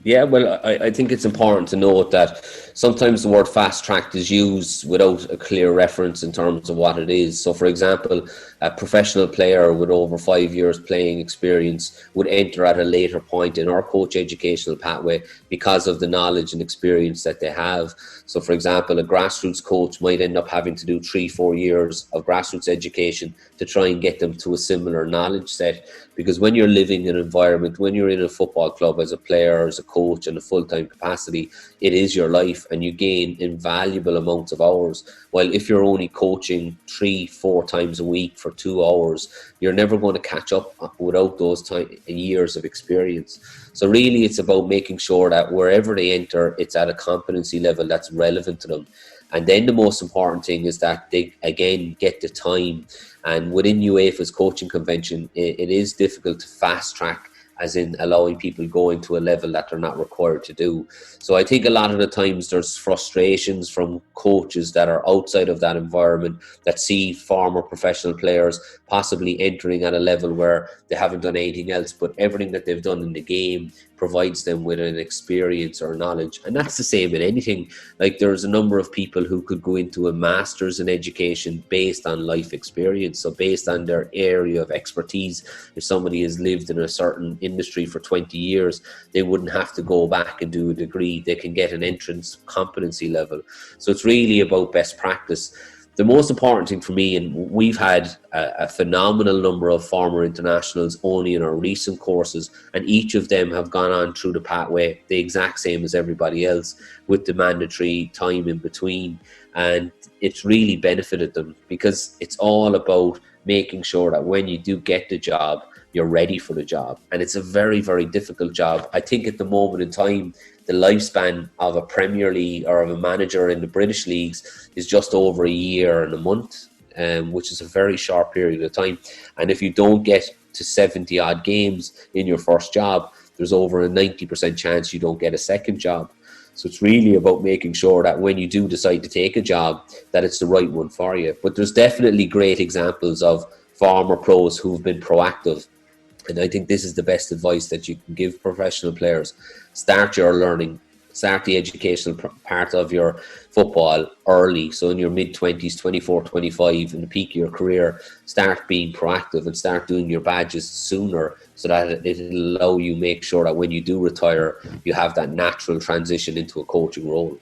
Yeah, well, I think it's important to note that sometimes the word fast tracked is used without a clear reference in terms of what it is. So, for example, a professional player with over 5 years playing experience would enter at a later point in our coach educational pathway because of the knowledge and experience that they have. So, for example, a grassroots coach might end up having to do 3-4 years of grassroots education to try and get them to a similar knowledge set. Because when you're living in an environment, when you're in a football club as a player, as a coach in a full-time capacity, it is your life and you gain invaluable amounts of hours. While if you're only coaching 3-4 times a week for 2 hours, you're never going to catch up without those years of experience. So really it's about making sure that wherever they enter, it's at a competency level that's relevant to them. And then the most important thing is that they, again, get the time. And within UEFA's coaching convention, it is difficult to fast track, as in allowing people going to a level that they're not required to do. So I think a lot of the times there's frustrations from coaches that are outside of that environment that see former professional players possibly entering at a level where they haven't done anything else, but everything that they've done in the game provides them with an experience or knowledge. And that's the same in anything. Like, there's a number of people who could go into a master's in education based on life experience. So based on their area of expertise, if somebody has lived in a certain industry for 20 years, they wouldn't have to go back and do a degree. They can get an entrance competency level. So it's really about best practice. The most important thing for me, and we've had a phenomenal number of former internationals only in our recent courses, and each of them have gone on through the pathway the exact same as everybody else, with the mandatory time in between. And it's really benefited them, because it's all about making sure that when you do get the job, you're ready for the job. And it's a very, very difficult job. I think at the moment in time, the lifespan of a Premier League or of a manager in the British leagues is just over a year and a month, which is a very short period of time. And if you don't get to 70 odd games in your first job, there's over a 90% chance you don't get a second job. So it's really about making sure that when you do decide to take a job, that it's the right one for you. But there's definitely great examples of former pros who've been proactive. And I think this is the best advice that you can give professional players. Start your learning, start the educational part of your football early. So in your mid-20s, 24, 25, in the peak of your career, start being proactive and start doing your badges sooner, so that it'll allow you make sure that when you do retire, you have that natural transition into a coaching role.